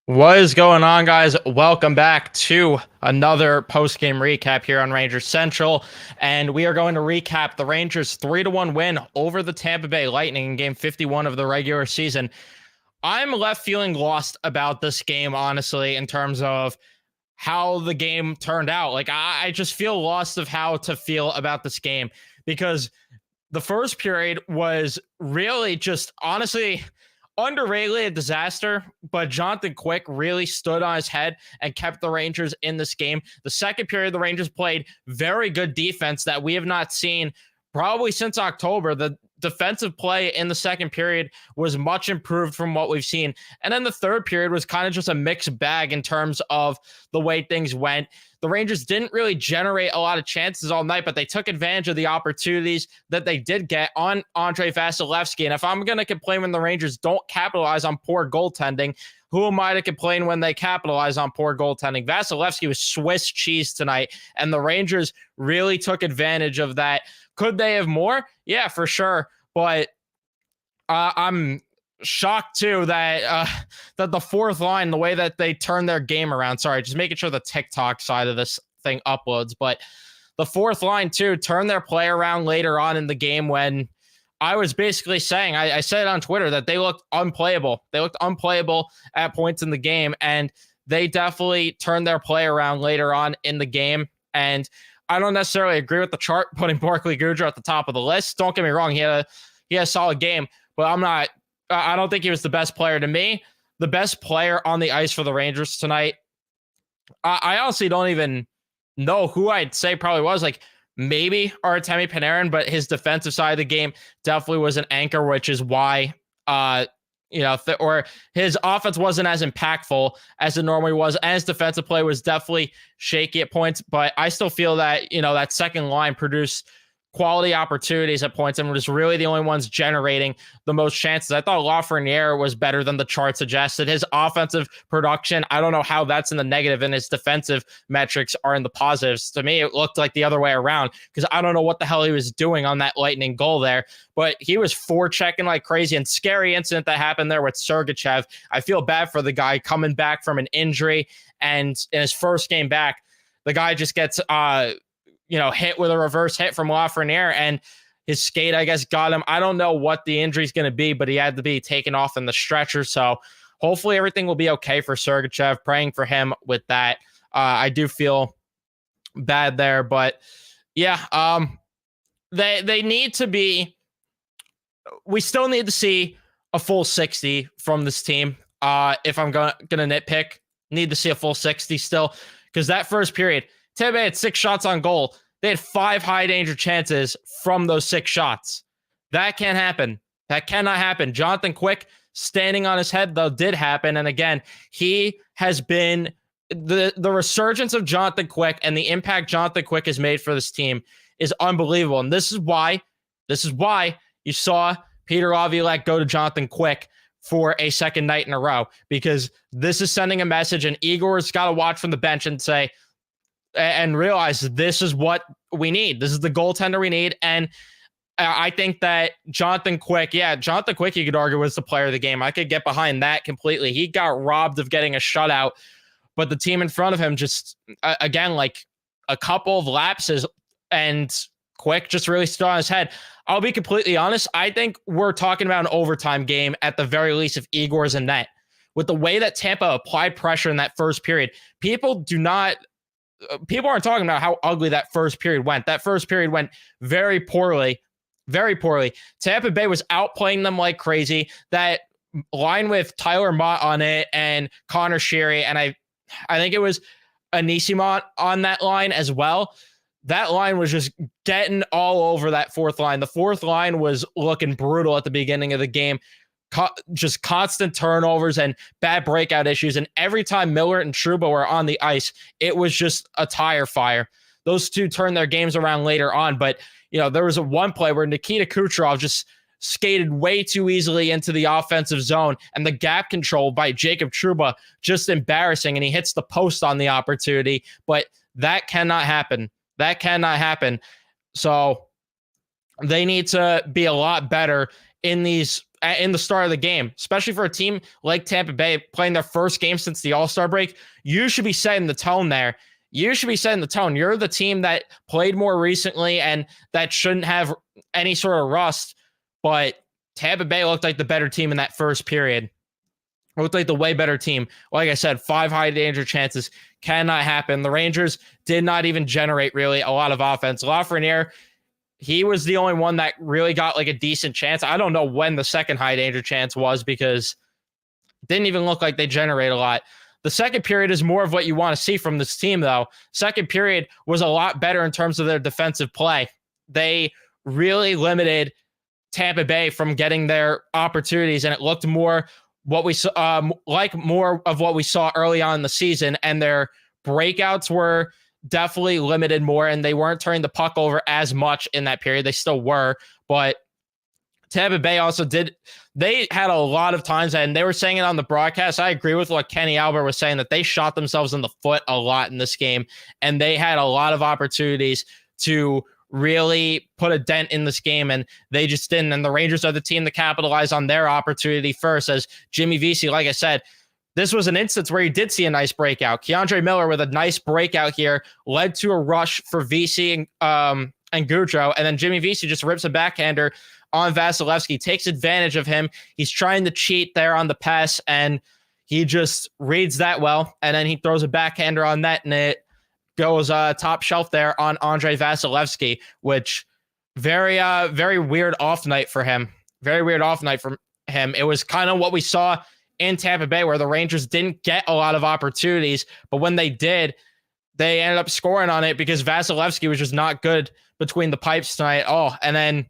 What is going on, guys? Welcome back to another post-game recap here on Rangers Central. And we are going to recap the Rangers 3-1 win over the Tampa Bay Lightning in game 51 of the regular season. I'm left feeling lost about this game, honestly, in terms of how the game turned out. Like, I just feel lost of how to feel about this game because the first period was really just honestly underrated a disaster, but Jonathan Quick really stood on his head and kept the Rangers in this game. The second period, the Rangers played very good defense that we have not seen probably since October. The defensive play in the second period was much improved from what we've seen. And then the third period was kind of just a mixed bag in terms of the way things went. The Rangers didn't really generate a lot of chances all night, but they took advantage of the opportunities that they did get on Andrei Vasilevskiy. And if I'm going to complain when the Rangers don't capitalize on poor goaltending, who am I to complain when they capitalize on poor goaltending? Vasilevskiy was Swiss cheese tonight, and the Rangers really took advantage of that. Could they have more? Yeah, for sure. But I'm shocked too that the fourth line, the way that they turned their game around. Sorry, just making sure the TikTok side of this thing uploads. But the fourth line too turned their play around later on in the game when I was basically saying, I said on Twitter that they looked unplayable. They looked unplayable at points in the game, and they definitely turned their play around later on in the game. And I don't necessarily agree with the chart putting Barclay Goodrow at the top of the list. Don't get me wrong, he had a solid game, but I don't think he was the best player to me. The best player on the ice for the Rangers tonight, I honestly don't even know who I'd say probably was. Like, maybe Artemi Panarin, but his defensive side of the game definitely was an anchor, which is why, or his offense wasn't as impactful as it normally was. And his defensive play was definitely shaky at points, but I still feel that, that second line produced quality opportunities at points and was really the only ones generating the most chances. I thought Lafreniere was better than the chart suggested. His offensive production, I don't know how that's in the negative, and his defensive metrics are in the positives. To me, it looked like the other way around because I don't know what the hell he was doing on that Lightning goal there, but he was forechecking like crazy. And scary incident that happened there with Sergachev. I feel bad for the guy coming back from an injury, and in his first game back, the guy just gets hit with a reverse hit from Lafreniere, and his skate, I guess, got him. I don't know what the injury is going to be, but he had to be taken off in the stretcher. So hopefully everything will be okay for Sergachev. Praying for him with that. I do feel bad there, but yeah, they need to be. We still need to see a full 60 from this team. If I'm gonna nitpick, need to see a full 60 still, because that first period, Tampa had 6 shots on goal. They had 5 high danger chances from those 6 shots. That can't happen. That cannot happen. Jonathan Quick standing on his head, though, did happen. And again, he has been the resurgence of Jonathan Quick and the impact Jonathan Quick has made for this team is unbelievable. And this is why you saw Peter Laviolette go to Jonathan Quick for a second night in a row, because this is sending a message, and Igor's got to watch from the bench and say, and realize this is what we need. This is the goaltender we need. And I think that Jonathan Quick, you could argue was the player of the game. I could get behind that completely. He got robbed of getting a shutout, but the team in front of him just, again, like a couple of lapses, and Quick just really stood on his head. I'll be completely honest. I think we're talking about an overtime game at the very least if Igor's in net. With the way that Tampa applied pressure in that first period, people aren't talking about how ugly that first period went. That first period went very poorly, very poorly. Tampa Bay was outplaying them like crazy. That line with Tyler Mott on it and Connor Sheary, and I think it was Anisimont on that line as well. That line was just getting all over that fourth line. The fourth line was looking brutal at the beginning of the game. Just constant turnovers and bad breakout issues. And every time Miller and Trouba were on the ice, it was just a tire fire. Those two turned their games around later on. But, there was one play where Nikita Kucherov just skated way too easily into the offensive zone, and the gap control by Jacob Trouba, just embarrassing. And he hits the post on the opportunity, but that cannot happen. That cannot happen. So they need to be a lot better in these in the start of the game, especially for a team like Tampa Bay playing their first game since the All-Star break. You should be setting the tone there. You should be setting the tone. You're the team that played more recently and that shouldn't have any sort of rust. But Tampa Bay looked like the better team in that first period. Looked like the way better team. Like I said, 5 high danger chances cannot happen. The Rangers did not even generate really a lot of offense. Lafreniere, he was the only one that really got like a decent chance. I don't know when the second high danger chance was because it didn't even look like they generate a lot. The second period is more of what you want to see from this team, though. Second period was a lot better in terms of their defensive play. They really limited Tampa Bay from getting their opportunities, and it looked more what we saw, like more of what we saw early on in the season, and their breakouts were definitely limited more, and they weren't turning the puck over as much in that period. They still were, but Tampa Bay also did. They had a lot of times, and they were saying it on the broadcast. I agree with what Kenny Albert was saying, that they shot themselves in the foot a lot in this game, and they had a lot of opportunities to really put a dent in this game, and they just didn't. And the Rangers are the team to capitalize on their opportunity first, as Jimmy Vesey, like I said, this was an instance where you did see a nice breakout. Keandre Miller with a nice breakout here led to a rush for Vesey and Gaudreau, and then Jimmy Vesey just rips a backhander on Vasilevsky, takes advantage of him. He's trying to cheat there on the pass, and he just reads that well, and then he throws a backhander on net, and it goes top shelf there on Andrei Vasilevsky, which very weird off night for him. Very weird off night for him. It was kind of what we saw in Tampa Bay, where the Rangers didn't get a lot of opportunities, but when they did, they ended up scoring on it because Vasilevsky was just not good between the pipes tonight at all. And then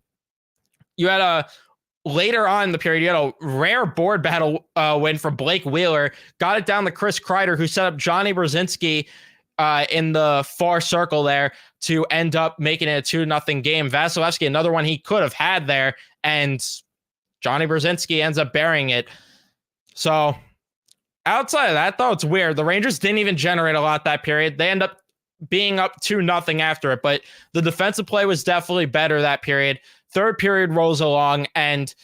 you had later on in the period, you had a rare board battle win from Blake Wheeler, got it down to Chris Kreider, who set up Johnny Brzezinski in the far circle there to end up making it a 2-0 game. Vasilevsky, another one he could have had there, and Johnny Brzezinski ends up burying it. So outside of that, though, it's weird. The Rangers didn't even generate a lot that period. They end up being up 2-0 after it, but the defensive play was definitely better that period. Third period rolls along, and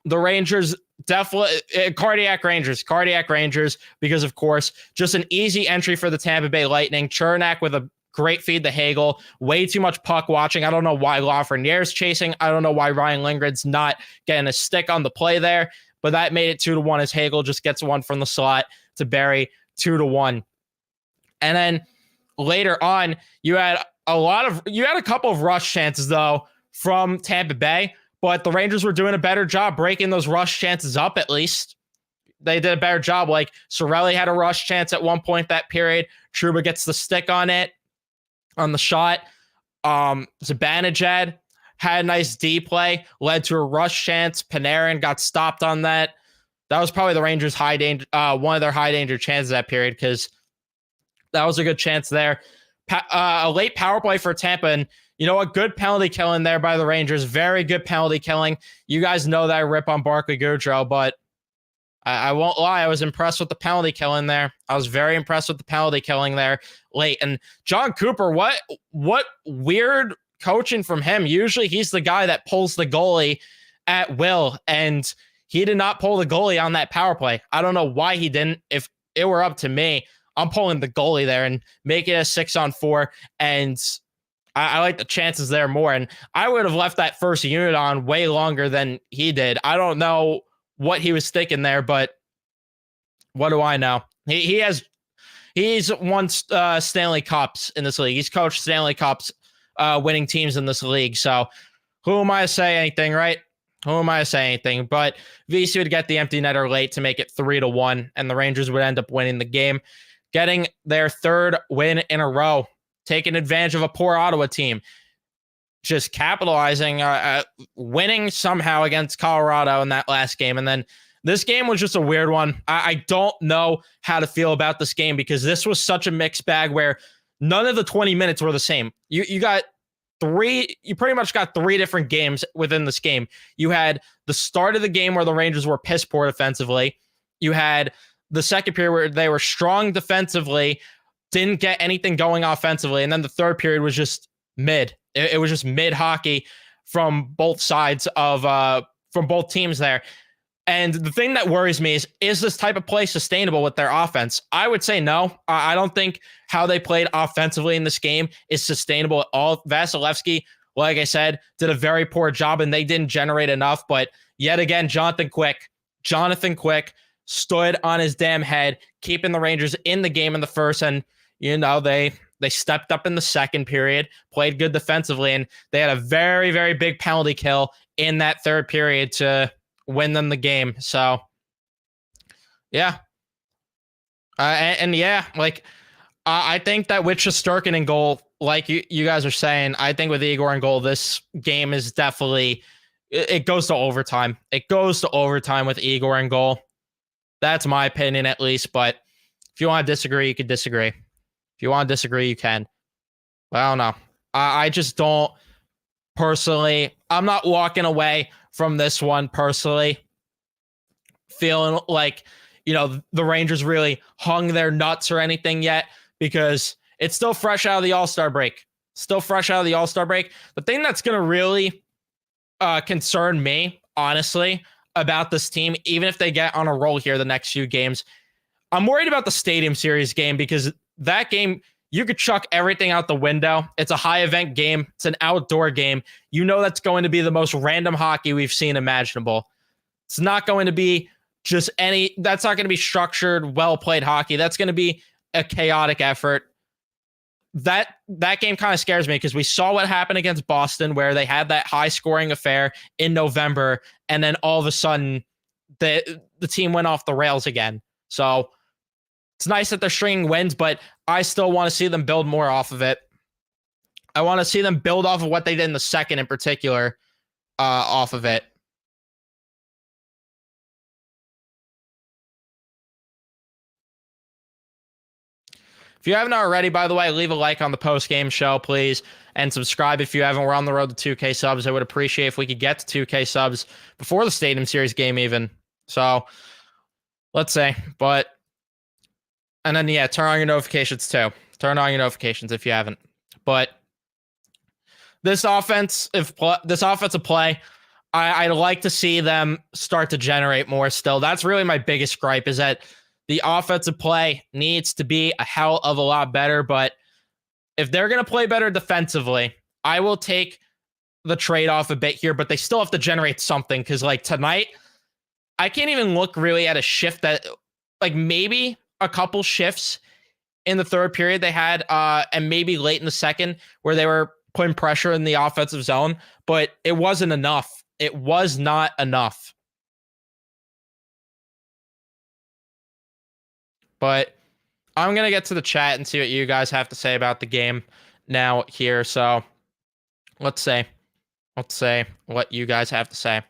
the Rangers definitely cardiac Rangers, because of course, just an easy entry for the Tampa Bay Lightning. Chernak with a great feed to Hagel. Way too much puck watching. I don't know why Lafreniere's chasing. I don't know why Ryan Lindgren's not getting a stick on the play there, but that made it 2-1 as Hagel just gets one from the slot to bury 2-1. And then later on, you had a couple of rush chances though from Tampa Bay, but the Rangers were doing a better job breaking those rush chances up. At least they did a better job. Like Cirelli had a rush chance at one point that period. Trouba gets the stick on it, on the shot. Zibanejad had a nice D play, led to a rush chance. Panarin got stopped on that. That was probably the Rangers' high danger, one of their high danger chances that period, because that was a good chance there. A late power play for Tampa, and you know what? Good penalty killing there by the Rangers. Very good penalty killing. You guys know that I rip on Barclay Goodrow, but I won't lie. I was impressed with the penalty killing there. I was very impressed with the penalty killing there late. And John Cooper, what weird coaching from him. Usually he's the guy that pulls the goalie at will, and he did not pull the goalie on that power play. I don't know why he didn't. If it were up to me, I'm pulling the goalie there and make it a 6-on-4, and I like the chances there more. And I would have left that first unit on way longer than he did. I don't know what he was thinking there, but what do I know? He's won Stanley Cups in this league. He's coached Stanley Cups winning teams in this league. So who am I to say anything, right? Who am I to say anything? But VC would get the empty netter late to make it 3-1, and the Rangers would end up winning the game, getting their third win in a row, taking advantage of a poor Ottawa team, just capitalizing, winning somehow against Colorado in that last game. And then this game was just a weird one. I don't know how to feel about this game, because this was such a mixed bag where none of the 20 minutes were the same. You pretty much got three different games within this game. You had the start of the game where the Rangers were piss poor defensively. You had the second period where they were strong defensively, didn't get anything going offensively. And then the third period was just mid. It was just mid hockey from both sides of from both teams there. And the thing that worries me is this type of play sustainable with their offense? I would say no. I don't think how they played offensively in this game is sustainable at all. Vasilevsky, like I said, did a very poor job and they didn't generate enough. But yet again, Jonathan Quick stood on his damn head, keeping the Rangers in the game in the first. And, they stepped up in the second period, played good defensively, and they had a very, very big penalty kill in that third period to win them the game. So, yeah. I think that with Shesterkin in goal, like you guys are saying, I think with Igor in goal, this game is definitely, it goes to overtime. It goes to overtime with Igor in goal. That's my opinion, at least. But if you want to disagree, you can disagree. If you want to disagree, you can. But I don't know. I just don't personally. I'm not walking away from this one personally feeling like, the Rangers really hung their nuts or anything yet, because it's still fresh out of the All-Star break. The thing that's going to really concern me, honestly, about this team, even if they get on a roll here the next few games, I'm worried about the Stadium Series game, because that game, you could chuck everything out the window. It's a high event game. It's an outdoor game. That's going to be the most random hockey we've seen imaginable. It's not going to be that's not going to be structured, well-played hockey. That's going to be a chaotic effort. That game kind of scares me, because we saw what happened against Boston, where they had that high-scoring affair in November, and then all of a sudden, the team went off the rails again. So it's nice that they're stringing wins, but I still want to see them build more off of it. I want to see them build off of what they did in the second in particular, off of it. If you haven't already, by the way, leave a like on the post-game show, please, and subscribe if you haven't. We're on the road to 2K subs. I would appreciate if we could get to 2K subs before the Stadium Series game even. So, let's say. And then, turn on your notifications too. Turn on your notifications if you haven't. But this offensive play, I'd like to see them start to generate more still. That's really my biggest gripe, is that the offensive play needs to be a hell of a lot better. But if they're going to play better defensively, I will take the trade-off a bit here, but they still have to generate something, because like tonight, I can't even look really at a shift that, like, maybe a couple shifts in the third period they had, and maybe late in the second, where they were putting pressure in the offensive zone, but it wasn't enough. It was not enough. But I'm going to get to the chat and see what you guys have to say about the game now here. So let's say what you guys have to say.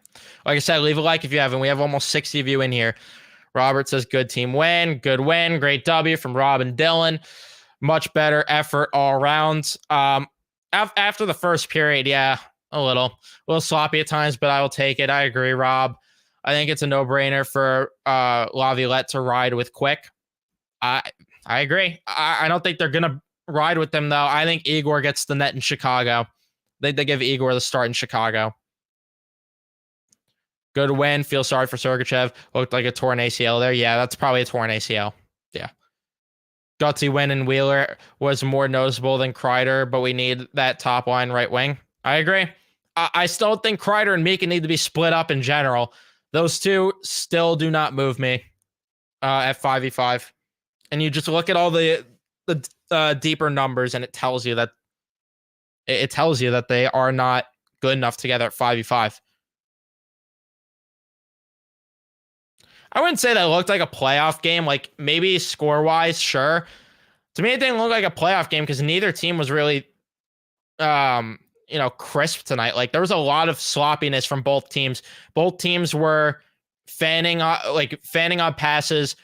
Like I said, leave a like if you haven't. We have almost 60 of you in here. Robert says, good team win. Good win. Great W from Rob and Dylan. Much better effort all around. After the first period, yeah, a little sloppy at times, but I will take it. I agree, Rob. I think it's a no-brainer for Laviolette to ride with Quick. I agree. I don't think they're going to ride with them, though. I think Igor gets the net in Chicago. They give Igor the start in Chicago. Good win. Feel sorry for Sergachev. Looked like a torn ACL there. Yeah, that's probably a torn ACL. Yeah. Gutsy win and Wheeler was more noticeable than Kreider, but we need that top line right wing. I agree. I still think Kreider and Mika need to be split up in general. Those two still do not move me at 5v5. And you just look at all the deeper numbers, and it tells you that they are not good enough together at 5v5. I wouldn't say that looked like a playoff game. Like, maybe score-wise, sure. To me, it didn't look like a playoff game, because neither team was really, crisp tonight. Like, there was a lot of sloppiness from both teams. Both teams were fanning on passes,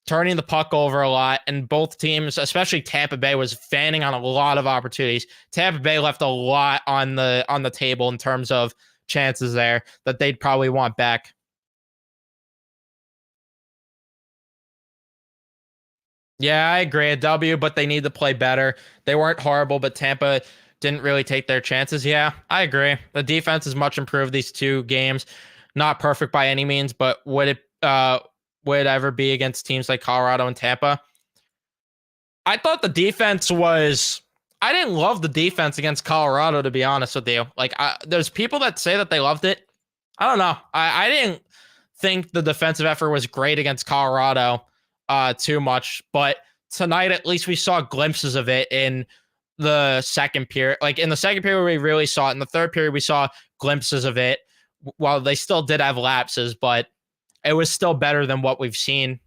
turning the puck over a lot, and both teams, especially Tampa Bay, was fanning on a lot of opportunities. Tampa Bay left a lot on the table in terms of chances there that they'd probably want back. Yeah, I agree. A W, but they need to play better. They weren't horrible, but Tampa didn't really take their chances. Yeah, I agree. The defense is much improved these two games. Not perfect by any means, but would it ever be against teams like Colorado and Tampa? I thought the defense was. I didn't love the defense against Colorado, to be honest with you. Like, there's people that say that they loved it. I don't know. I didn't think the defensive effort was great against Colorado too much, but tonight at least we saw glimpses of it in the second period. Like in the second period, we really saw it. In the third period, we saw glimpses of it. While they still did have lapses, but it was still better than what we've seen.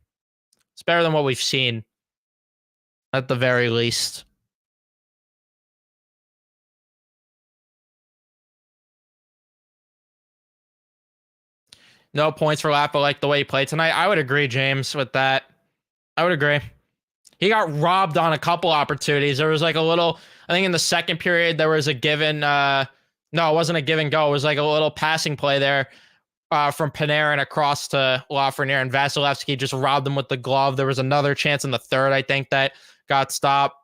It's better than what we've seen at the very least. No points for lap, but like the way he played tonight, I would agree, James, with that. I would agree. He got robbed on a couple opportunities. There was like a little, I think in the second period, there was a given, no, it wasn't a give and go. It was like a little passing play there from Panarin across to Lafreniere, and Vasilevsky just robbed him with the glove. There was another chance in the third, I think, that got stopped.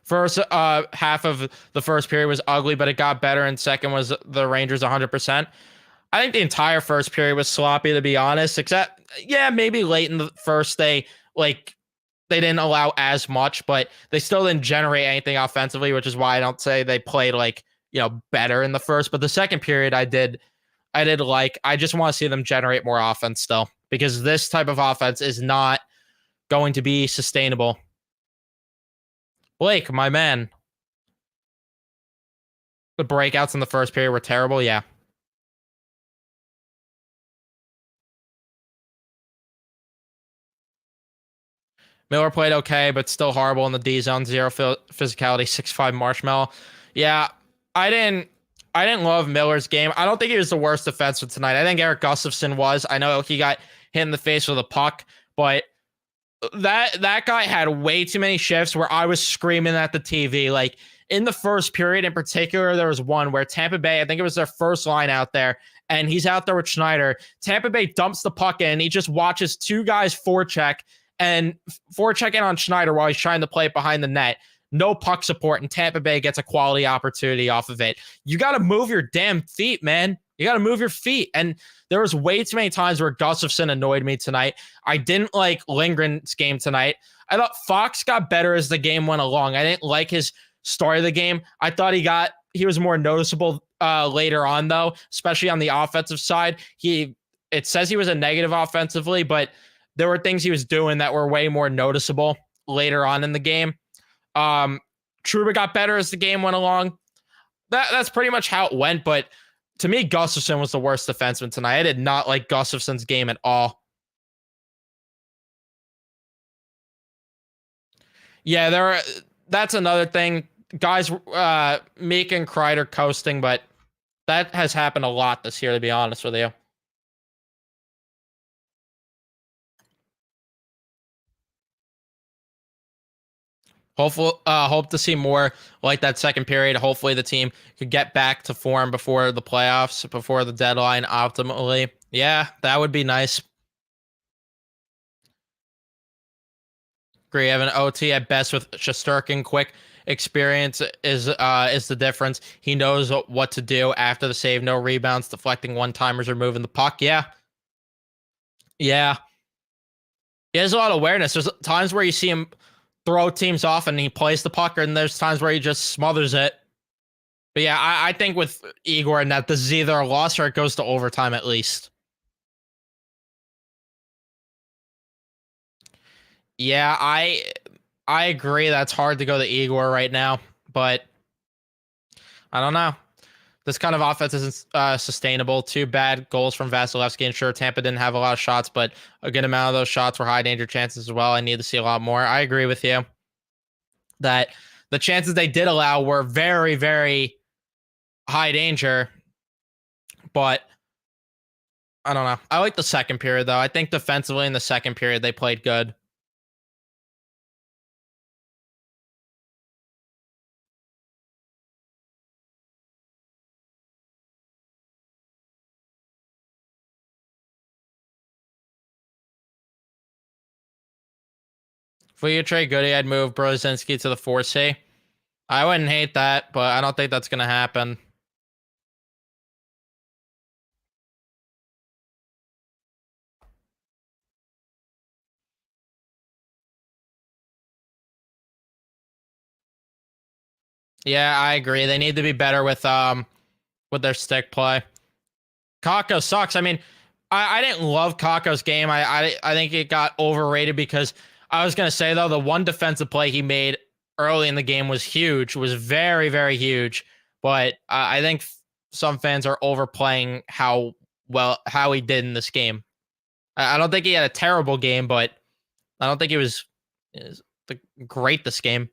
First half of the first period was ugly, but it got better, and second was the Rangers 100%. I think the entire first period was sloppy, to be honest, except, yeah, maybe late in the first, they didn't allow as much, but they still didn't generate anything offensively, which is why I don't say they played better in the first. But the second period, I just want to see them generate more offense still, because this type of offense is not going to be sustainable. Blake, my man, the breakouts in the first period were terrible. Yeah. Miller played okay, but still horrible in the D zone. Zero physicality, 6'5" Marshmallow. Yeah, I didn't. I didn't love Miller's game. I don't think he was the worst defenseman tonight. I think Eric Gustafsson was. I know he got hit in the face with a puck, but that guy had way too many shifts where I was screaming at the TV. Like in the first period in particular, there was one where Tampa Bay, I think it was their first line out there, and he's out there with Schneider. Tampa Bay dumps the puck in. He just watches two guys forecheck and forecheck in on Schneider while he's trying to play it behind the net. No puck support, and Tampa Bay gets a quality opportunity off of it. You got to move your damn feet, man. You got to move your feet. And there was way too many times where Gustafsson annoyed me tonight. I didn't like Lindgren's game tonight. I thought Fox got better as the game went along. I didn't like his start of the game. I thought he was more noticeable later on, though, especially on the offensive side. It says he was a negative offensively, but there were things he was doing that were way more noticeable later on in the game. Trouba got better as the game went along. That's pretty much how it went, but to me, Gustafsson was the worst defenseman tonight. I did not like Gustafsson's game at all. Yeah, that's another thing. Guys, Meek and Kreider coasting, but that has happened a lot this year, to be honest with you. Hope to see more like that second period. Hopefully, the team could get back to form before the playoffs, before the deadline. Optimally, yeah, that would be nice. Agree. Have an OT at best with Shesterkin. Quick experience is the difference. He knows what to do after the save. No rebounds, deflecting one timers, or moving the puck. Yeah, yeah. He has a lot of awareness. There's times where you see him throw teams off and he plays the puck, and there's times where he just smothers it. But yeah, I think with Igor and that, this is either a loss or it goes to overtime at least. Yeah, I agree. That's hard to go to Igor right now, but I don't know. This kind of offense isn't sustainable. Two bad goals from Vasilevsky, and sure, Tampa didn't have a lot of shots, but a good amount of those shots were high danger chances as well. I need to see a lot more. I agree with you that the chances they did allow were very, very high danger, but I don't know. I like the second period, though. I think defensively in the second period, they played good. If we could trade Goody, I'd move Brozinski to the 4C. I wouldn't hate that, but I don't think that's going to happen. Yeah, I agree. They need to be better with their stick play. Kakko sucks. I mean, I didn't love Kakko's game. I think it got overrated because I was gonna say though the one defensive play he made early in the game was huge, was very very huge. But I think some fans are overplaying how he did in this game. I don't think he had a terrible game, but I don't think he was great this game.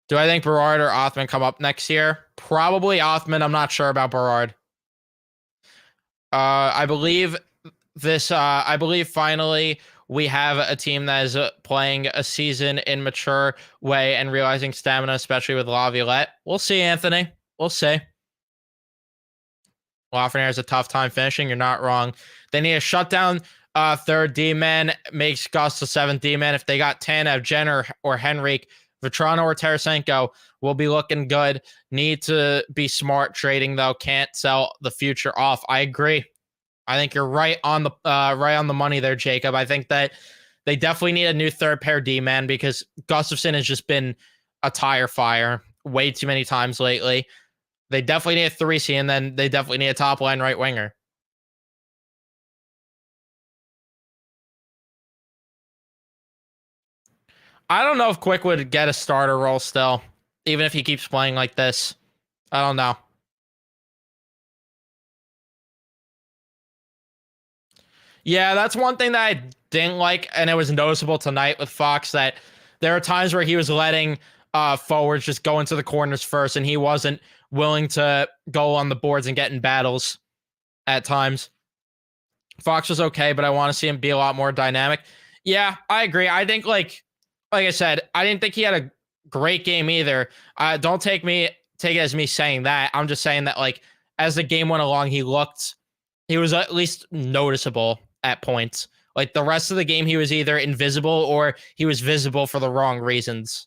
Do I think Berard or Othman come up next year? Probably Othman. I'm not sure about Berard. I believe I believe finally we have a team that is playing a season in mature way and realizing stamina, especially with Laviolette. We'll see, Anthony. We'll see. Lafreniere has a tough time finishing. You're not wrong. They need to shut down third D-man, makes Gus the seventh D-man. If they got Tanev, Jenner, or Henrique, Vetrano or Tarasenko will be looking good. Need to be smart trading though. Can't sell the future off. I agree. I think you're right on the money there, Jacob. I think that they definitely need a new third pair D-man because Gustafsson has just been a tire fire way too many times lately. They definitely need a 3C, and then they definitely need a top line right winger. I don't know if Quick would get a starter role still, even if he keeps playing like this. I don't know. Yeah, that's one thing that I didn't like, and it was noticeable tonight with Fox that there are times where he was letting forwards just go into the corners first, and he wasn't willing to go on the boards and get in battles at times. Fox was okay, but I want to see him be a lot more dynamic. Yeah, I agree. I think like I said, I didn't think he had a great game either. Don't take it as me saying that. I'm just saying that like as the game went along, he was at least noticeable at points. Like the rest of the game, he was either invisible or he was visible for the wrong reasons.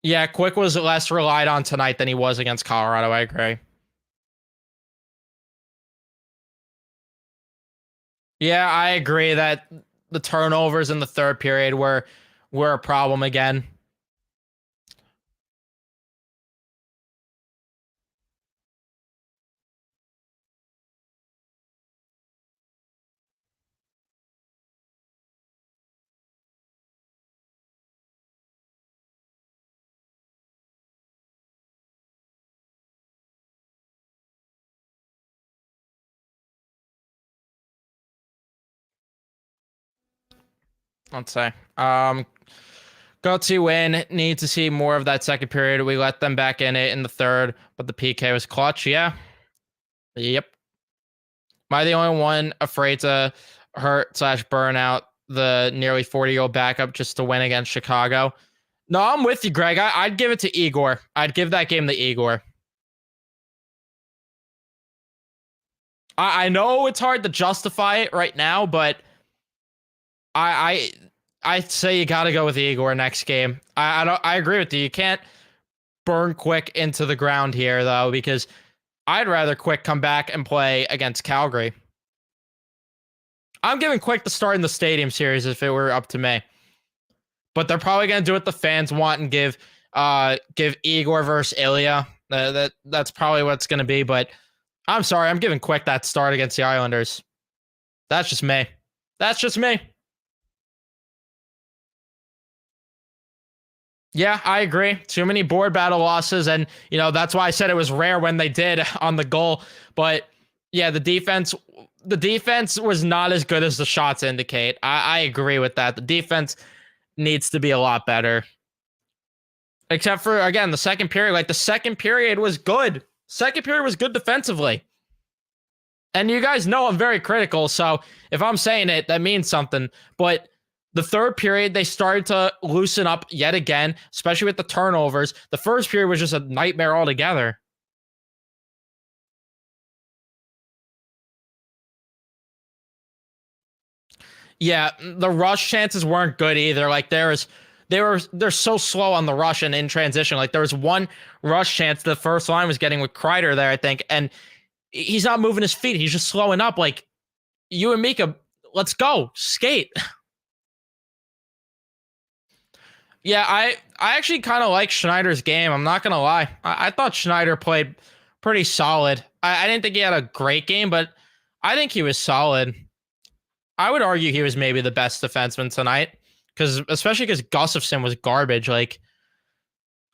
Yeah, Quick was less relied on tonight than he was against Colorado. I agree. Yeah, I agree that the turnovers in the third period were a problem again. Let's say. Gutsy win. Need to see more of that second period. We let them back in it in the third, but the PK was clutch. Yeah. Yep. Am I the only one afraid to hurt/burn out the nearly 40-year-old backup just to win against Chicago? No, I'm with you, Greg. I'd give it to Igor. I'd give that game to Igor. I know it's hard to justify it right now, but I I'd say you got to go with Igor next game. I agree with you. You can't burn Quick into the ground here though, because I'd rather Quick come back and play against Calgary. I'm giving Quick the start in the Stadium Series if it were up to me, but they're probably gonna do what the fans want and give Igor versus Ilya. That's probably what it's gonna be. But I'm sorry, I'm giving Quick that start against the Islanders. That's just me. That's just me. Yeah, I agree. Too many board battle losses, and that's why I said it was rare when they did on the goal. But yeah, the defense was not as good as the shots indicate. I agree with that. The defense needs to be a lot better. Except for again, the second period. Like the second period was good. Second period was good defensively. And you guys know I'm very critical, so if I'm saying it, that means something. But the third period, they started to loosen up yet again, especially with the turnovers. The first period was just a nightmare altogether. Yeah, the rush chances weren't good either. Like they're so slow on the rush and in transition. Like there was one rush chance the first line was getting with Kreider there, I think, and he's not moving his feet. He's just slowing up. Like you and Mika, let's go skate. Yeah, I actually kind of like Schneider's game. I'm not gonna lie. I thought Schneider played pretty solid. I didn't think he had a great game, but I think he was solid. I would argue he was maybe the best defenseman tonight, because especially because Gustafsson was garbage. Like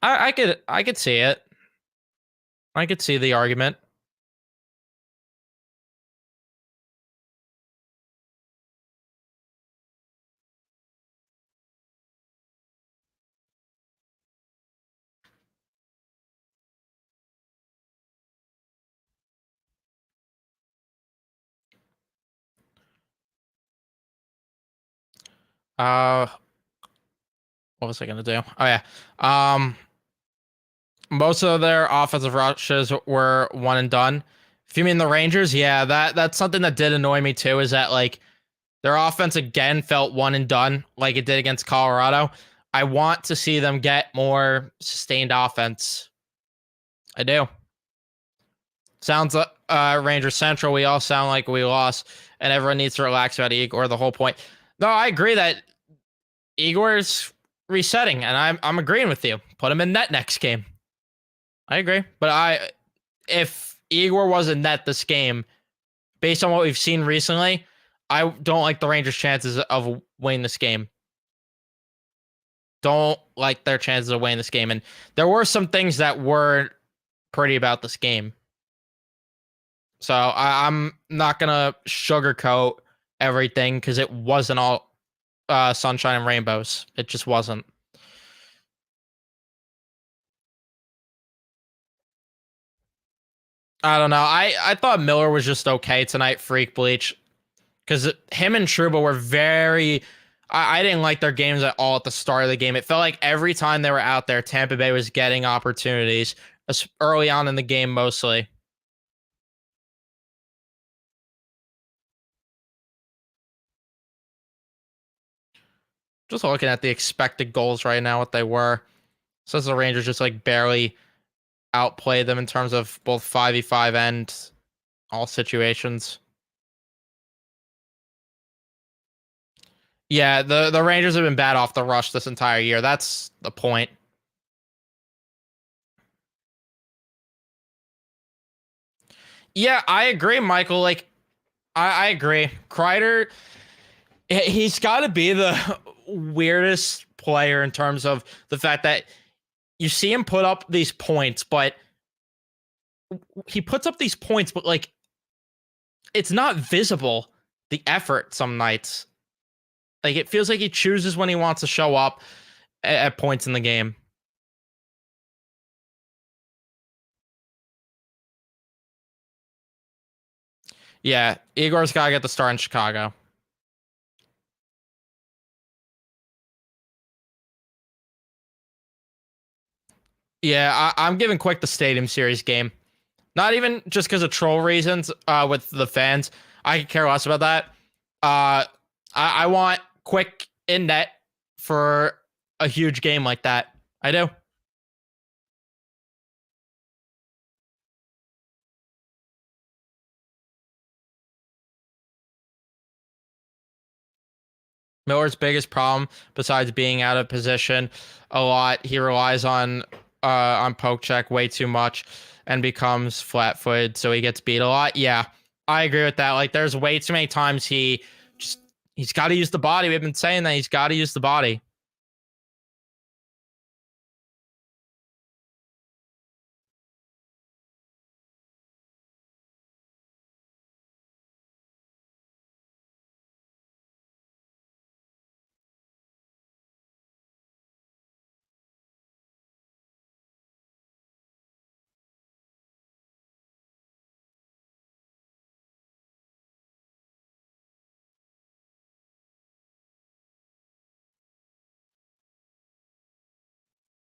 I could see it. I could see the argument. Uh, what was I gonna do? Oh yeah. Um, Most of their offensive rushes were one and done. If you mean the Rangers, yeah, that's something that did annoy me too. Is that like their offense again felt one and done, like it did against Colorado. I want to see them get more sustained offense. I do. Sounds like Ranger Central. We all sound like we lost, and everyone needs to relax about Igor. The whole point. No, I agree that Igor's resetting, and I'm agreeing with you. Put him in net next game. I agree, but if Igor was in net this game, based on what we've seen recently, I don't like the Rangers' chances of winning this game. Don't like their chances of winning this game, and there were some things that were pretty about this game. So I'm not gonna sugarcoat everything because it wasn't all sunshine and rainbows. It just wasn't. I don't know. I thought Miller was just okay tonight. Freak bleach, because him and Truba were very. I didn't like their games at all at the start of the game. It felt like every time they were out there, Tampa Bay was getting opportunities early on in the game, mostly. Just looking at the expected goals right now, what they were. Says the Rangers just like barely outplayed them in terms of both 5v5 and all situations. Yeah, the Rangers have been bad off the rush this entire year. That's the point. Yeah, I agree, Michael. Like, I agree. Kreider, he's got to be the weirdest player in terms of the fact that you see him put up these points, but he puts up these points, but like, it's not visible the effort some nights. Like, it feels like he chooses when he wants to show up at points in the game. Yeah, Igor's got to get the start in Chicago. Yeah, I'm giving Quick the Stadium Series game. Not even just because of troll reasons with the fans. I could care less about that. I want Quick in net for a huge game like that. I do. Miller's biggest problem, besides being out of position a lot, he relies on poke check way too much and becomes flat footed, so he gets beat a lot. Yeah, I agree with that. Like, there's way too many times he's got to use the body. We've been saying that he's got to use the body.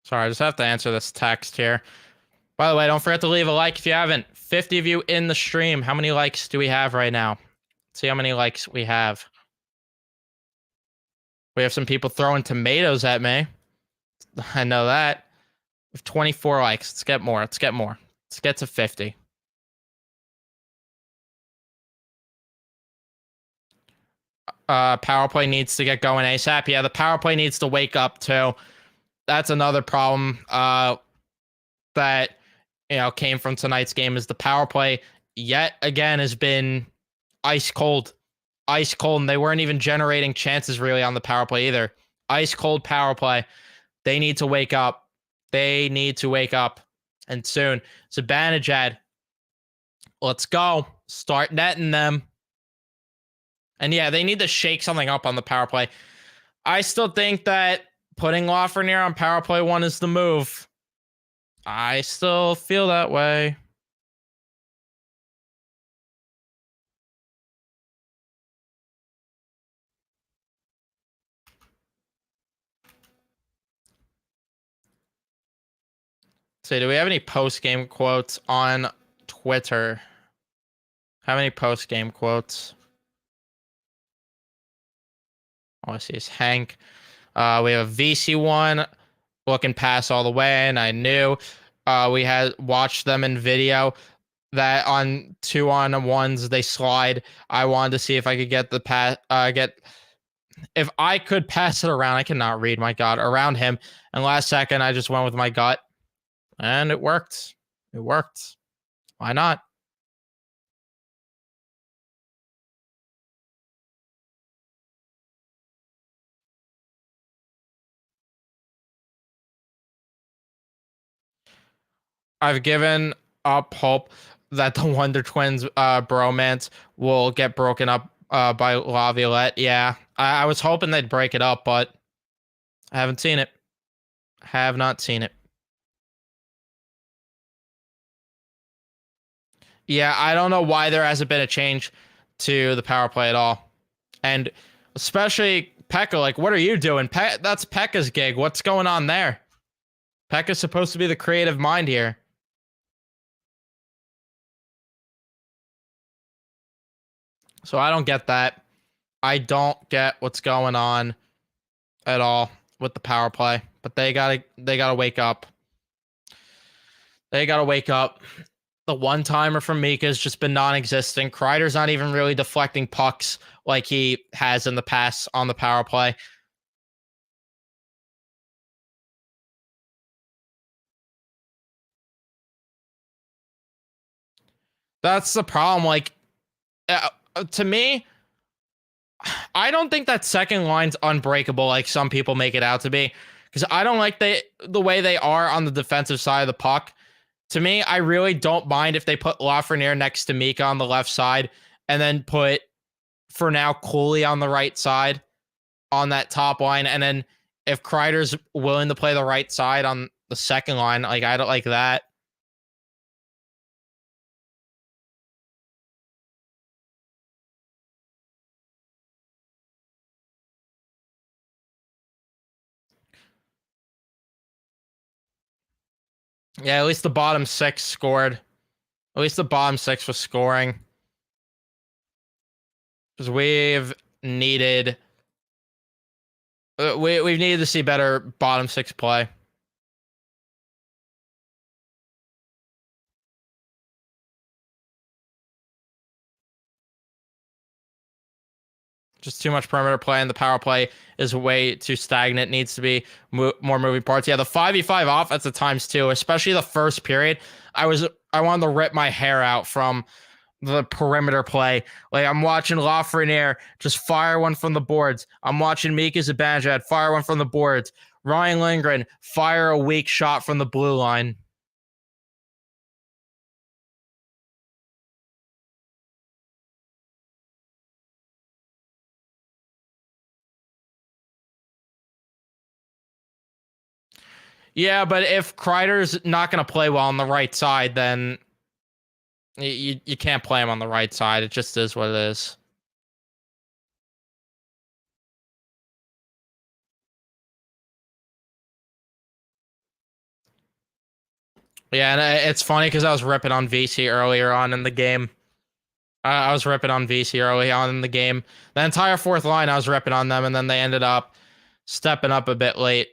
Sorry, I just have to answer this text here. By the way, don't forget to leave a like if you haven't. 50 of you in the stream. How many likes do we have right now? Let's see how many likes we have. We have some people throwing tomatoes at me. I know that. We have 24 likes. Let's get more. Let's get more. Let's get to 50. Power play needs to get going ASAP. Yeah, the power play needs to wake up too. That's another problem that came from tonight's game is the power play yet again has been ice cold. Ice cold, and they weren't even generating chances really on the power play either. Ice cold power play. They need to wake up. They need to wake up. And soon. Zibanejad. Let's go. Start netting them. And yeah, they need to shake something up on the power play. I still think that putting Lafreniere on power play 1 is the move. I still feel that way. So, do we have any post-game quotes on Twitter? How many post-game quotes? All I see is Hank. We have VC1 looking pass all the way, and I knew we had watched them in video that on 2-on-1s they slide. I wanted to see if I could get the pass, if I could pass it around. I cannot read, my God, around him. And last second, I just went with my gut, and it worked. It worked. Why not? I've given up hope that the Wonder Twins bromance will get broken up by Laviolette. Yeah, I was hoping they'd break it up, but I haven't seen it. Have not seen it. Yeah, I don't know why there hasn't been a change to the power play at all. And especially Pekka, like, what are you doing? That's Pekka's gig. What's going on there? Pekka's supposed to be the creative mind here. So I don't get that. I don't get what's going on at all with the power play. But they gotta wake up. They gotta wake up. The one-timer from Mika has just been non-existent. Kreider's not even really deflecting pucks like he has in the past on the power play. That's the problem. Like, to me, I don't think that second line's unbreakable like some people make it out to be. Because I don't like the way they are on the defensive side of the puck. To me, I really don't mind if they put Lafreniere next to Mika on the left side and then put, for now, Cooley on the right side on that top line. And then if Kreider's willing to play the right side on the second line, like, I don't like that. Yeah, at least the bottom 6 scored. At least the bottom 6 was scoring. Because we've needed we've needed to see better bottom 6 play. Just too much perimeter play, and the power play is way too stagnant. Needs to be more moving parts. Yeah, the 5v5 offense at times too, especially the first period. I wanted to rip my hair out from the perimeter play. Like, I'm watching Lafreniere just fire one from the boards. I'm watching Mika Zibanejad fire one from the boards. Ryan Lindgren fire a weak shot from the blue line. Yeah, but if Kreider's not going to play well on the right side, then you can't play him on the right side. It just is what it is. Yeah, and it's funny because I was ripping on VC earlier on in the game. I was ripping on VC early on in the game. The entire fourth line, I was ripping on them, and then they ended up stepping up a bit late.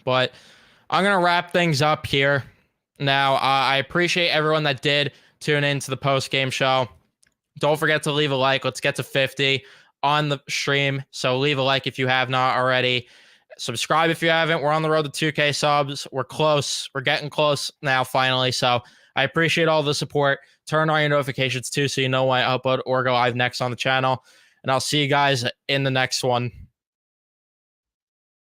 But I'm going to wrap things up here. Now, I appreciate everyone that did tune into the post-game show. Don't forget to leave a like. Let's get to 50 on the stream. So leave a like if you have not already. Subscribe if you haven't. We're on the road to 2K subs. We're close. We're getting close now, finally. So I appreciate all the support. Turn on your notifications too so you know when I upload or go live next on the channel. And I'll see you guys in the next one.